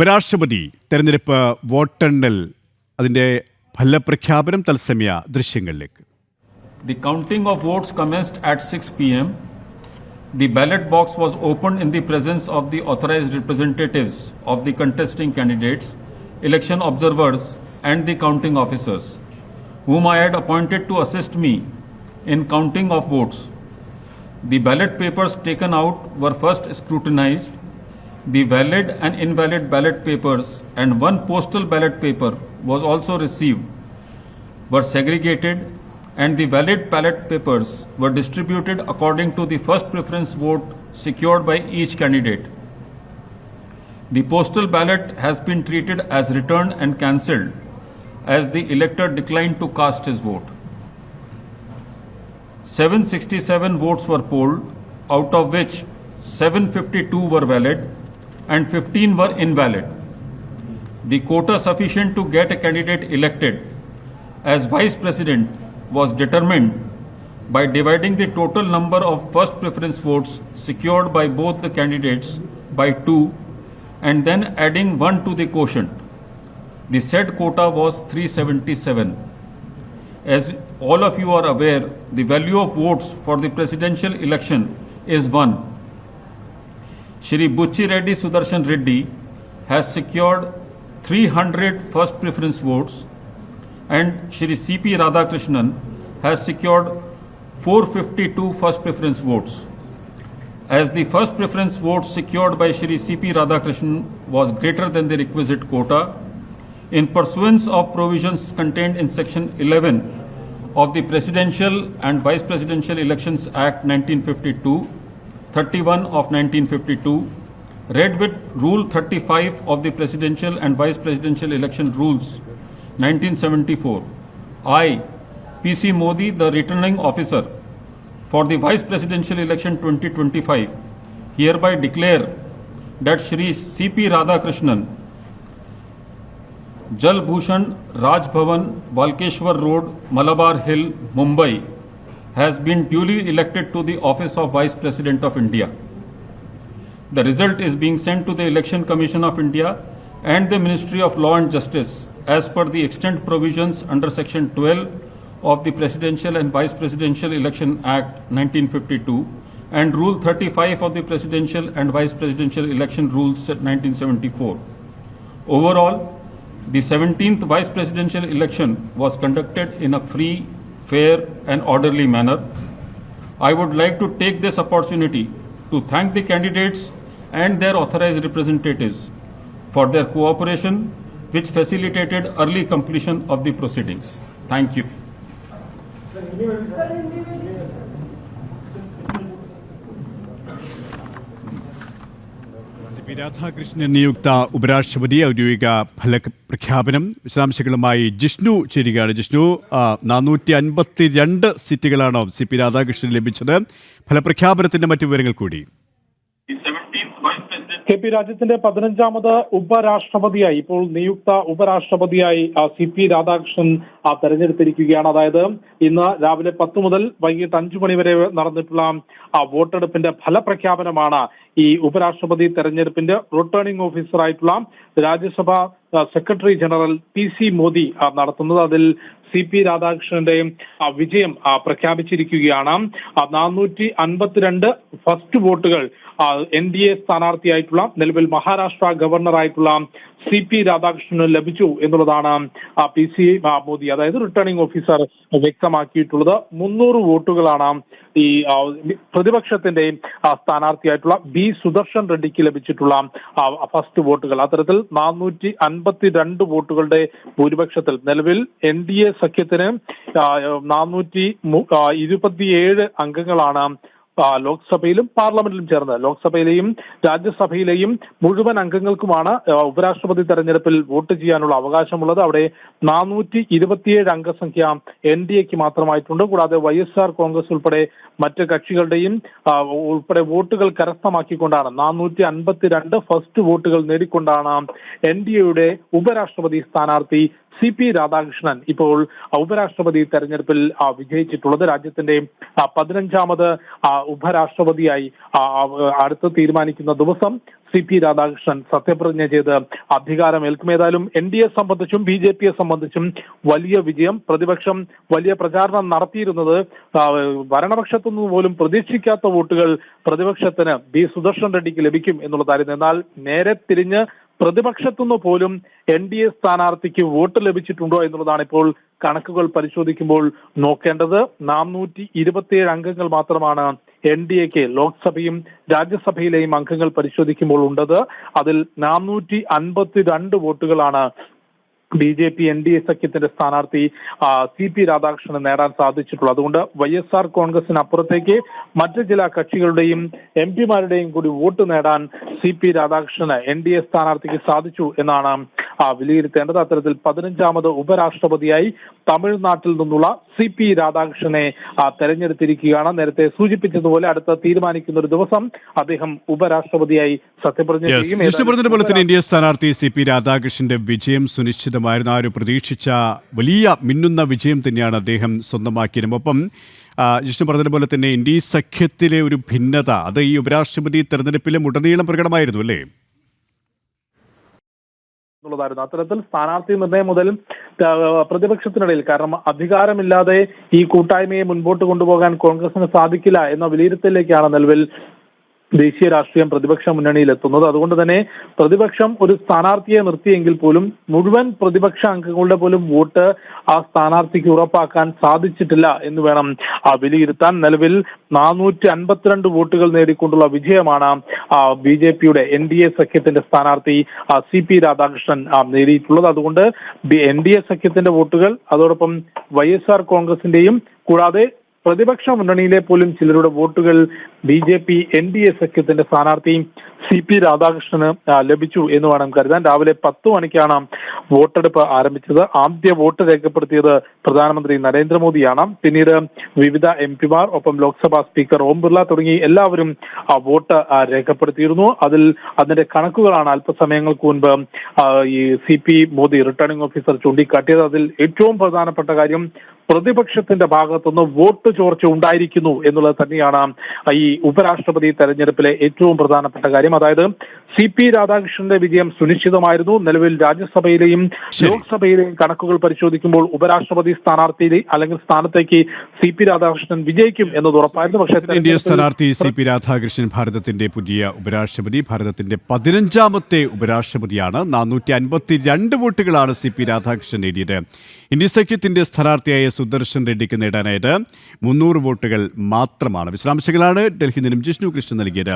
ഉപരാഷ്ട്രപതി തെരഞ്ഞെടുപ്പ് വോട്ടെണ്ണൽ അതിന്റെ ഫലപ്രഖ്യാപനം തത്സമയ ദൃശ്യങ്ങളിലേക്ക്. The counting of votes commenced at 6 p.m. The ballot box was opened in the presence of the authorized representatives of the contesting candidates, election observers and the counting officers, whom I had appointed to assist me in counting of votes. The ballot papers taken out were first scrutinized. The valid and invalid ballot papers and one postal ballot paper was also received, were segregated, and the valid ballot papers were distributed according to the first preference vote secured by each candidate. The postal ballot has been treated as returned and cancelled as the elector declined to cast his vote. 767 votes were polled, out of which 752 were valid and 15 were invalid. The quota sufficient to get a candidate elected as vice president was determined by dividing the total number of first preference votes secured by both the candidates by 2 and then adding 1 to the quotient. The said quota was 377. As all of you are aware, the value of votes for the presidential election is 1. Shri Buchi Reddy Sudarshan Reddy has secured 300 first preference votes and Shri C.P. Radhakrishnan has secured 452 first preference votes. As the first preference votes secured by Shri C.P. Radhakrishnan was greater than the requisite quota, in pursuance of provisions contained in Section 11 of the Presidential and Vice Presidential Elections Act 1952, 31 of 1952, read with Rule 35 of the Presidential and Vice Presidential Election Rules 1974, I, P.C. Modi, the returning officer for the Vice Presidential Election 2025, hereby declare that Shri C.P. Radhakrishnan, Jal Bhushan Raj Bhavan, Walkeshwar Road, Malabar Hill, Mumbai, has been duly elected to the office of Vice President of India. The result is being sent to the Election Commission of India and the Ministry of Law and Justice as per the extant provisions under Section 12 of the Presidential and Vice Presidential Election Act 1952 and Rule 35 of the Presidential and Vice Presidential Election Rules 1974. Overall, the 17th Vice Presidential election was conducted in a free, fair and orderly manner. I would like to take this opportunity to thank the candidates and their authorized representatives for their cooperation, which facilitated early completion of the proceedings. Thank you. C P Radhakrishnan നിയുക്ത ഉപരാഷ്ട്രപതി ഔദ്യോഗിക ഫലപ്രഖ്യാപനം വിശദാംശങ്ങളുമായി ജിഷ്ണു ചേരുകയാണ്. ജിഷ്ണു, 452 സീറ്റുകളാണ് C P Radhakrishnan ലഭിച്ചത്. ഫലപ്രഖ്യാപനത്തിന്റെ മറ്റു വിവരങ്ങൾ കൂടി. കെ പി രാജ്യത്തിന്റെ 15ാമത് ഉപരാഷ്ട്രപതിയായി ഇപ്പോൾ നിയുക്ത ഉപരാഷ്ട്രപതിയായി സി പി രാധാകൃഷ്ണൻ തെരഞ്ഞെടുത്തിരിക്കുകയാണ്. അതായത് ഇന്ന് രാവിലെ 10 മുതൽ വൈകിട്ട് 5 മണി വരെ നടന്നിട്ടുള്ള വോട്ടെടുപ്പിന്റെ ഫലപ്രഖ്യാപനമാണ് ഈ ഉപരാഷ്ട്രപതി തെരഞ്ഞെടുപ്പിന്റെ റിട്ടേണിംഗ് ഓഫീസറായിട്ടുള്ള Rajya Sabha secretary general P.C. Modi നടത്തുന്നത്. അതിൽ സി പി രാധാകൃഷ്ണന്റെ വിജയം പ്രഖ്യാപിച്ചിരിക്കുകയാണ്. 452 ഫസ്റ്റ് വോട്ടുകൾ NDA സ്ഥാനാർത്ഥിയായിട്ടുള്ള നിലവിൽ മഹാരാഷ്ട്ര ഗവർണറായിട്ടുള്ള സി പി രാധാകൃഷ്ണന് ലഭിച്ചു എന്നുള്ളതാണ് P.C. മോദി, അതായത് റിട്ടേണിംഗ് ഓഫീസർ വ്യക്തമാക്കിയിട്ടുള്ളത്. 300 വോട്ടുകളാണ് ഈ പ്രതിപക്ഷത്തിന്റെ സ്ഥാനാർത്ഥിയായിട്ടുള്ള B. സുദർശൻ റെഡ്ഡിക്ക് ലഭിച്ചിട്ടുള്ള ഫസ്റ്റ് വോട്ടുകൾ. അത്തരത്തിൽ 452 വോട്ടുകളുടെ ഭൂരിപക്ഷത്തിൽ നിലവിൽ NDA സഖ്യത്തിന് 427 അംഗങ്ങളാണ് ലോക്സഭയിലും പാർലമെന്റിലും ചേർന്ന്. ലോക്സഭയിലെയും രാജ്യസഭയിലെയും മുഴുവൻ അംഗങ്ങൾക്കുമാണ് ഉപരാഷ്ട്രപതി തെരഞ്ഞെടുപ്പിൽ വോട്ട് ചെയ്യാനുള്ള അവകാശമുള്ളത്. അവിടെ 427 അംഗസംഖ്യ NDAക്ക് മാത്രമായിട്ടുണ്ട്. കൂടാതെ YSR കോൺഗ്രസ് ഉൾപ്പെടെ മറ്റ് കക്ഷികളുടെയും ഉൾപ്പെടെ വോട്ടുകൾ കരസ്ഥമാക്കിക്കൊണ്ടാണ് 452 ഫസ്റ്റ് വോട്ടുകൾ നേടിക്കൊണ്ടാണ് NDAയുടെ ഉപരാഷ്ട്രപതി സ്ഥാനാർത്ഥി സി പി രാധാകൃഷ്ണൻ ഇപ്പോൾ ഉപരാഷ്ട്രപതി തെരഞ്ഞെടുപ്പിൽ വിജയിച്ചിട്ടുള്ളത്. രാജ്യത്തിന്റെ 15ാമത് ഉപരാഷ്ട്രപതിയായി അടുത്ത് തീരുമാനിക്കുന്ന ദിവസം CP രാധാകൃഷ്ണൻ സത്യപ്രതിജ്ഞ ചെയ്ത് അധികാരമേൽക്കും. ഏതായാലും NDA സംബന്ധിച്ചും BJPയെ സംബന്ധിച്ചും വലിയ വിജയം. പ്രതിപക്ഷം വലിയ പ്രചാരണം നടത്തിയിരുന്നത് ഭരണപക്ഷത്തുനിന്ന് പോലും പ്രതീക്ഷിക്കാത്ത വോട്ടുകൾ പ്രതിപക്ഷത്തിന് സുദർശൻ റെഡ്ഡിക്ക് ലഭിക്കും എന്നുള്ളതായിരുന്നു. എന്നാൽ നേരെ തിരിഞ്ഞ് പ്രതിപക്ഷത്തുനിന്ന് പോലും NDA സ്ഥാനാർത്ഥിക്ക് വോട്ട് ലഭിച്ചിട്ടുണ്ടോ എന്നുള്ളതാണ് ഇപ്പോൾ കണക്കുകൾ പരിശോധിക്കുമ്പോൾ നോക്കേണ്ടത്. 427 അംഗങ്ങൾ മാത്രമാണ് NDAക്ക് ലോക്സഭയും രാജ്യസഭയിലെയും അംഗങ്ങൾ പരിശോധിക്കുമ്പോൾ ഉള്ളത്. അതിൽ 452 വോട്ടുകളാണ് BJP NDA സഖ്യത്തിന്റെ സ്ഥാനാർത്ഥി CP രാധാകൃഷ്ണന് നേടാൻ സാധിച്ചിട്ടുള്ളത്. അതുകൊണ്ട് YSR കോൺഗ്രസിന് അപ്പുറത്തേക്ക് മറ്റു ചില കക്ഷികളുടെയും MP-മാരുടെയും കൂടി വോട്ട് നേടാൻ CP രാധാകൃഷ്ണന് NDA സ്ഥാനാർത്ഥിക്ക് സാധിച്ചു എന്നാണ് വിലയിരുത്തേണ്ടത്. അത്തരത്തിൽ 15ാമത് ഉപരാഷ്ട്രപതിയായി തമിഴ്നാട്ടിൽ നിന്നുള്ള CP രാധാകൃഷ്ണനെ തെരഞ്ഞെടുത്തിരിക്കുകയാണ്. നേരത്തെ സൂചിപ്പിച്ചതുപോലെ അടുത്ത തീരുമാനിക്കുന്ന ഒരു ദിവസം അദ്ദേഹം ഉപരാഷ്ട്രപതിയായി സത്യപ്രതിജ്ഞ ചെയ്യും. NDA സ്ഥാനാർത്ഥി CP രാധാകൃഷ്ണന്റെ വിജയം സുനിശ്ചിതമായിരുന്നു. ആ ഒരു പ്രതീക്ഷിച്ച വലിയ മിന്നുന്ന വിജയം തന്നെയാണ് അദ്ദേഹം സ്വന്തമാക്കിയത്. ഒപ്പം ജിഷ്ണു പറഞ്ഞതുപോലെ തന്നെ NDA സഖ്യത്തിലെ ഒരു ഭിന്നത അത് ഈ ഉപരാഷ്ട്രപതി തെരഞ്ഞെടുപ്പിലും ഉടനീളം പ്രകടമായിരുന്നു അല്ലേ? അത്തരത്തിൽ സ്ഥാനാർത്ഥി നിർണയം മുതൽ പ്രതിപക്ഷത്തിനിടയിൽ, കാരണം അധികാരമില്ലാതെ ഈ കൂട്ടായ്മയെ മുൻപോട്ട് കൊണ്ടുപോകാൻ കോൺഗ്രസിന് സാധിക്കില്ല എന്ന വിലയിരുത്തലിലേക്കാണ് നിലവിൽ ദേശീയ രാഷ്ട്രീയം പ്രതിപക്ഷ മുന്നണിയിൽ എത്തുന്നത്. അതുകൊണ്ട് തന്നെ പ്രതിപക്ഷം ഒരു സ്ഥാനാർത്ഥിയെ നിർത്തിയെങ്കിൽ പോലും മുഴുവൻ പ്രതിപക്ഷ അംഗങ്ങളുടെ പോലും വോട്ട് ആ സ്ഥാനാർത്ഥിക്ക് ഉറപ്പാക്കാൻ സാധിച്ചിട്ടില്ല എന്ന് വേണം വിലയിരുത്താൻ. നിലവിൽ 452 വോട്ടുകൾ നേടിക്കൊണ്ടുള്ള വിജയമാണ് BJPയുടെ NDA സഖ്യത്തിന്റെ സ്ഥാനാർത്ഥി CP രാധാകൃഷ്ണൻ നേടിയിട്ടുള്ളത്. അതുകൊണ്ട് NDA സഖ്യത്തിന്റെ വോട്ടുകൾ അതോടൊപ്പം YSR കോൺഗ്രസിന്റെയും കൂടാതെ പ്രതിപക്ഷ മുന്നണിയിലെ പോലും ചിലരുടെ വോട്ടുകൾ BJP NDA സഖ്യത്തിന്റെ സ്ഥാനാർത്ഥി CP രാധാകൃഷ്ണന് ലഭിച്ചു എന്ന് വേണം കരുതാൻ. രാവിലെ 10 മണിക്കാണ് വോട്ടെടുപ്പ് ആരംഭിച്ചത്. ആദ്യ വോട്ട് രേഖപ്പെടുത്തിയത് പ്രധാനമന്ത്രി നരേന്ദ്രമോദിയാണ്. പിന്നീട് വിവിധ MP-മാർ, ഒപ്പം ലോക്സഭാ സ്പീക്കർ ഓം ബിർള തുടങ്ങി എല്ലാവരും വോട്ട് രേഖപ്പെടുത്തിയിരുന്നു. അതിന്റെ കണക്കുകളാണ് അല്പസമയങ്ങൾക്ക് മുൻപ് ഈ CP മോദി റിട്ടേണിംഗ് ഓഫീസർ ചൂണ്ടിക്കാട്ടിയത്. അതിൽ ഏറ്റവും പ്രധാനപ്പെട്ട കാര്യം പ്രതിപക്ഷത്തിന്റെ ഭാഗത്തുനിന്ന് വോട്ട് ചോർച്ച ഉണ്ടായിരിക്കുന്നു എന്നുള്ളത് തന്നെയാണ് ഈ ഉപരാഷ്ട്രപതി തെരഞ്ഞെടുപ്പിലെ ഏറ്റവും പ്രധാനപ്പെട്ട കാര്യം. അതായത് CP രാധാകൃഷ്ണന്റെ വിജയം സുനിശ്ചിതമായിരുന്നു. നിലവിൽ രാജ്യസഭയിലെയും ലോക്സഭയിലെയും കണക്കുകൾ പരിശോധിക്കുമ്പോൾ ഉപരാഷ്ട്രപതി സ്ഥാനത്തേക്ക് CP രാധാകൃഷ്ണൻ വിജയിക്കും എന്നത് ഉറപ്പായിരുന്നു. പക്ഷേ NDA സ്ഥാനാർത്ഥി CP രാധാകൃഷ്ണൻ ഭാരതത്തിന്റെ പുതിയ ഉപരാഷ്ട്രപതി, ഭാരതത്തിന്റെ 15ാമത്തെ ഉപരാഷ്ട്രപതിയാണ്. 452 വോട്ടുകളാണ് CP രാധാകൃഷ്ണൻ നേടിയത്. NDA സഖ്യത്തിന്റെ സ്ഥാനാർത്ഥിയായ സുദർശൻ റെഡ്ഡിക്ക് നേടാനായത് 300 വോട്ടുകൾ മാത്രമാണ്. വിശദാംശങ്ങളാണ് ഡൽഹിയിൽ നിന്നും ജിഷ്ണു കൃഷ്ണൻ നൽകിയത്.